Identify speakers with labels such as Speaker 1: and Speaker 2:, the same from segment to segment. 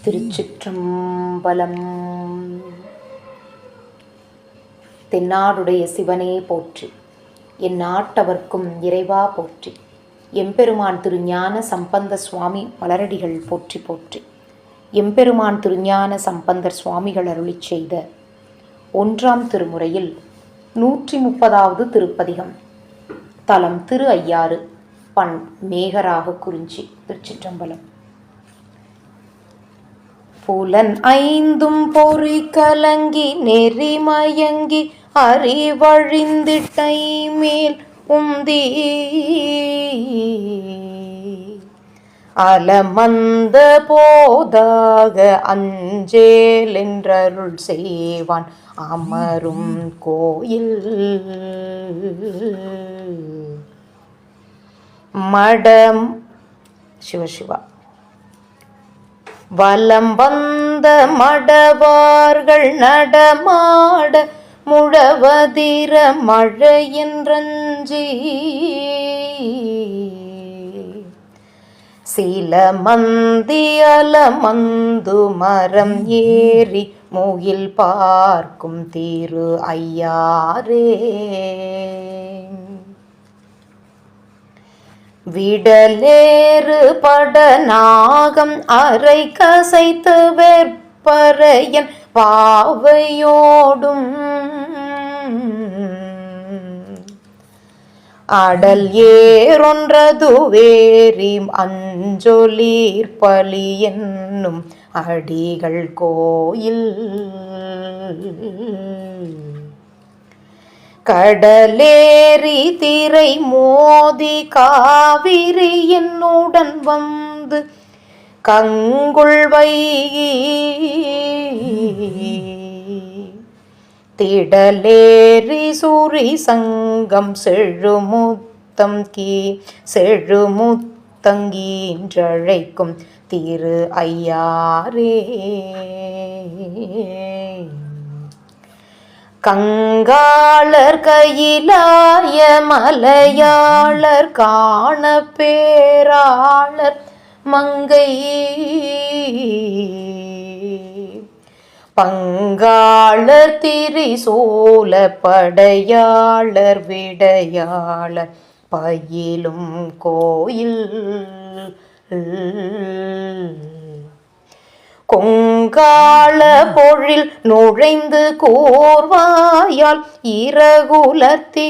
Speaker 1: திருச்சிற்றம்பலம். தென்னாடுடைய சிவனே போற்றி, என் நாட்டவர்க்கும் இறைவா போற்றி. எம்பெருமான் திருஞான சம்பந்த சுவாமி மலரடிகள் போற்றி போற்றி. எம்பெருமான் திருஞான சம்பந்தர் சுவாமிகள் அருளிச் செய்த 1ஆம் திருமுறையில் 130வது திருப்பதிகம். தலம் திரு ஐயாறு, பண் மேகராக குறிஞ்சி. திருச்சிற்றம்பலம். புலன் ஐந்தும் பொறி கலங்கி நெறிமயங்கி அறிவழிந்திட்டை மேல் உந்தி அலமந்த போதாக அஞ்சேல் என்றருள் செய்வான் அமரும் கோயில் மடம். சிவசிவா. வலம் வந்த மடவார்கள் நடமாட முழவதிர மழையென்றஞ்சி சில மந்தி அலமந்து மரம் ஏறி முகில் பார்க்கும் திரு ஐயாரே. விடலேறு படநாகம் அரை கசைத்து வெற்பறையன் பாவையோடும் அடல் ஏறொன்றது வேறி அஞ்சொலீர் பலி என்னும் அடிகள் கோயில் கடலேறி திரை மோதி காவிரி என்னுடன் வந்து கங்குள் வைகி திடலேறி சூரி சங்கம் செழுமுத்தங்கீன்றழைக்கும் திரு ஐயாரே. கங்காளர் கையிலாய மலையாளர் காண பேராளர் மங்கை பங்காளர் திரிசூல படையாளர் விடையாளர் பயிலும் கோயில் கொங்காள பொழில் நுழைந்து கூர்வாயால் இரகுலத்தி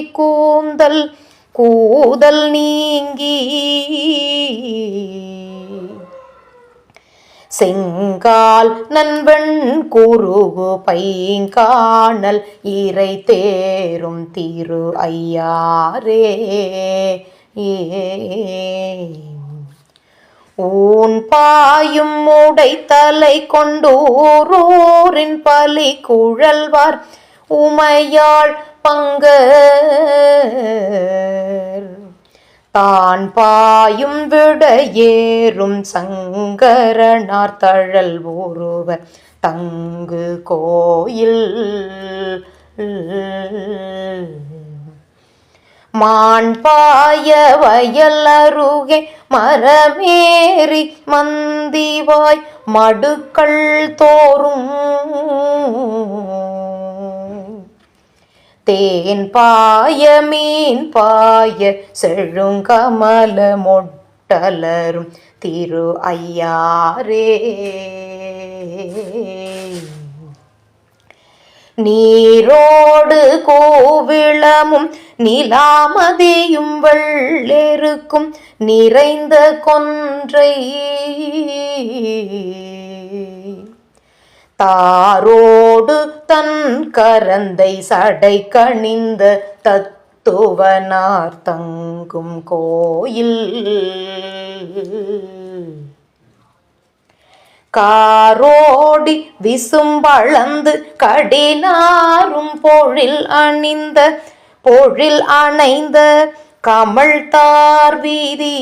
Speaker 1: கூதல் நீங்கி செங்கால் நண்பன் குருகு பைங்காணல் இறை தேரும் திரு ஐயாரே. ஊன் பாயும் உடைத்தலை கொண்டூரோரின் பலி குழல்வார் உமையாள் பங்கர் தான் பாயும் விடையேறும் சங்கரனார் தழல் ஒருவர் தங்கு கோயில் மாண்பாய வயல் அருகே மரமேறி மந்திவாய் மடுக்கள் தோறும் தேன் பாய மீன் பாய செழுங்கமல மொட்டலரும் திரு ஐயாரே. நீரோடு கோவிளமும் நிலாமதியும் வெள்ளெருக்கும் நிறைந்த கொன்றை தாரோடு தன் கரந்தை சடை கணிந்த தத்துவனார் தங்கும் கோயில் காரோடி விசும்பளந்து கடினாரும் பொழில் அணைந்த கமழ்தார் வீதி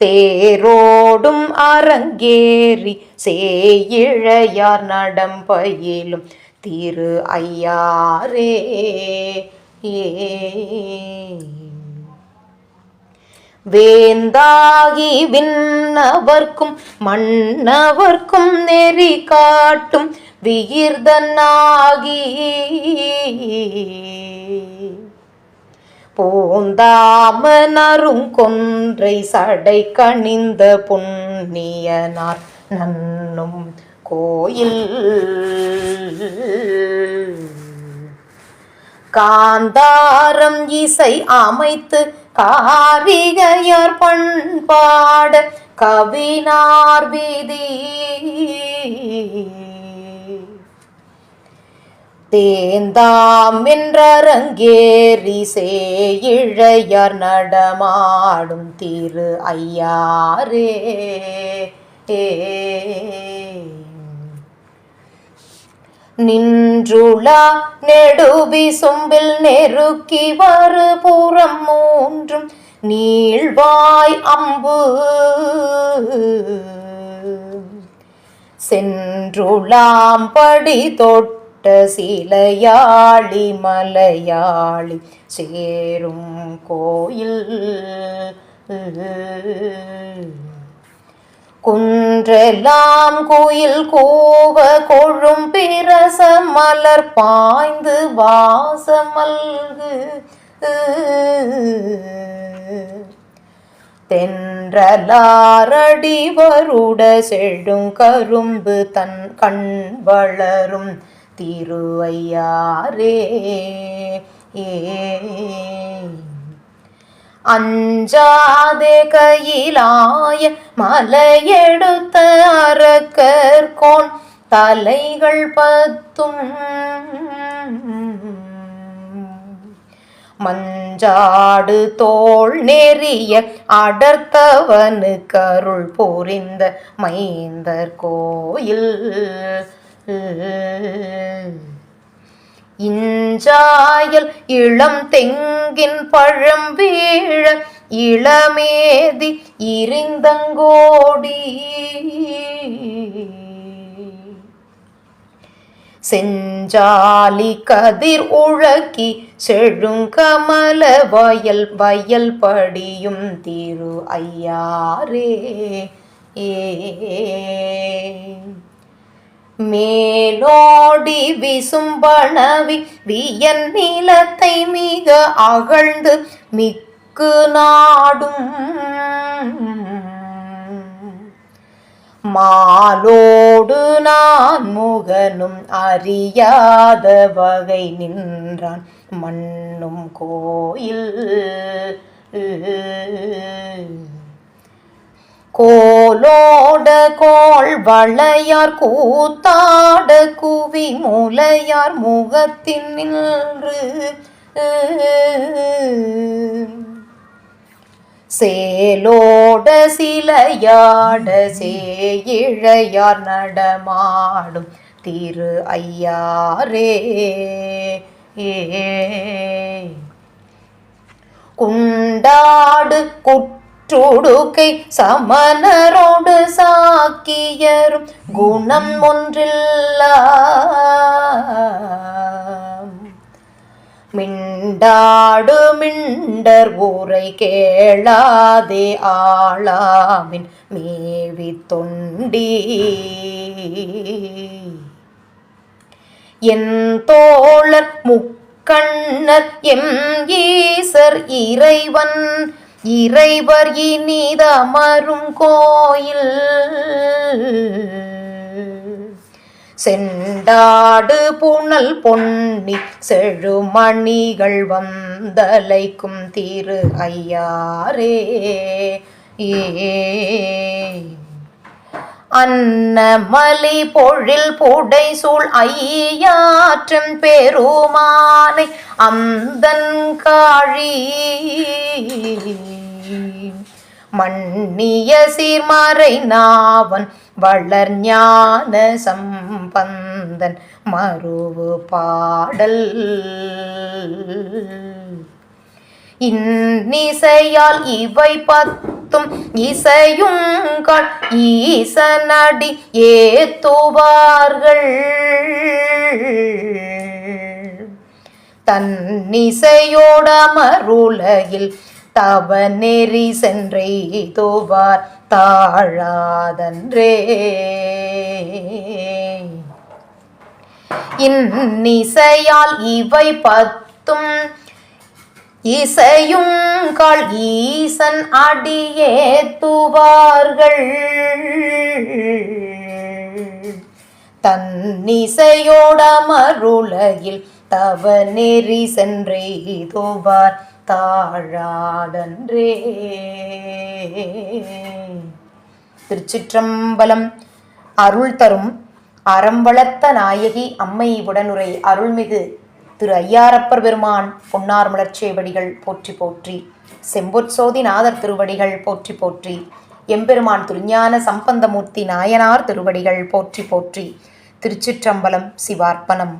Speaker 1: தேரோடும் அரங்கேறி சேயிழையார் நடம்பயிலும் திரு ஐயாரே. வேந்தாகி விண்ணவர்க்கும் மன்னவர்க்கும் நெறி காட்டும் விகிர்தனாகி போந்தாமனரும் கொன்றை சடை கணிந்த புண்ணியனார் நன்னும் கோயில் காந்தாரம் இசை அமைத்து காரிகையார் பண்பாட கவினார் வீதி தேந்தாம் என்றரங்கேறி சேயிழையார் நடமாடும் திரு ஐயாரே நின்றுளா நெடுவி சும்பில் நெருக்கி வரு புறம் மூன்றும் நீள்வாய் அம்பு சென்றுளாம் படி தொட்ட சிலையாளி மலையாளி சேரும் கோயில் குன்றெல்லாம் கோயில் கூவ கொழும் பிரச மலர் பாய்ந்து வாசமல்கு தென்றலாரடி வருட செழும் கரும்பு தன் கண் வளரும் திரு ஐயாரே அஞ்சாதே கையிலாய மலையெடுத்த அரக்கர்கோன் தலைகள் பத்தும் மஞ்சாடு தோள் நெறிய அடர்த்தவனு கருள் புரிந்த மைந்தர் கோயில் இஞ்சாயல் இளம் தெங்கின் பழம் வீழ இளமேதி இரிந்தங்கோடி செஞ்சாலி கதிர் உழக்கி செழுங்கமல வயல் வயல் படியும் திரு ஐயாரே மேலோடி விசும்பணவி வியன் நிலத்தை மிக அகழ்ந்து மிக்கு நாடும் மாலோடு நான் முகனும் அறியாத வகை நின்றான் மண்ணும் கோயில் கோலோட கோள் வளையார் கூத்தாட குவி முலையார் முகத்தின் நின்று சேலோட சிலையாட சேயிழையார் நடமாடும் திரு ஐயாரே குண்டாடு குற்றுடுக்கை சமணரோடு சாக்கியரும் குணம் ஒன்றில்ல மிண்டாடு மிண்டர் ஊரை கேளாதே ஆளாமின் மேவி தொண்டி என் தோழர் முக்கண்ணர் எம் ஈசர் இறைவன் இறைவர் இனிதமரும் கோயில் செண்டாடு புனல் பொன்னி செழுமணிகள் வந்தலைக்கும் திரு ஐயாரே அன்னமலி பொழில் புடை சூழ் ஐயாற்றும் பெருமானை அந்தன் காழி மன்னிய சீர்மறை நாவன் வளர் ஞான சம்பந்தன் மருவு பாடல் இன்னிசையால் இவை பத்தும் இசையுங்கள் ஈசனடி ஏத்துவார்கள் தன்னிசையோட மருளையில் தவ நெறி சென்றெய்துவார் தாழாதன்றே. இன்னிசையால் இவை பத்தும் இசையுங்கால் ஈசன் அடியேத்துவார்கள். தன்னிசையோடமருலகில் தவ நெறி சென்றெய்துவார் தாழாதன்றே. திருச்சிற்றம்பலம். அருள் தரும் அறம் வளர்த்த நாயகி அம்மை உடனுரை அருள்மிகு திரு ஐயாரப்பர் பெருமான் பொன்னார் மலர்ச்சேவடிகள் போற்றி போற்றி. செம்பொற்சோதி நாதர் திருவடிகள் போற்றி போற்றி. எம்பெருமான் திருஞான சம்பந்தமூர்த்தி நாயனார் திருவடிகள் போற்றி போற்றி. திருச்சிற்றம்பலம். சிவார்ப்பணம்.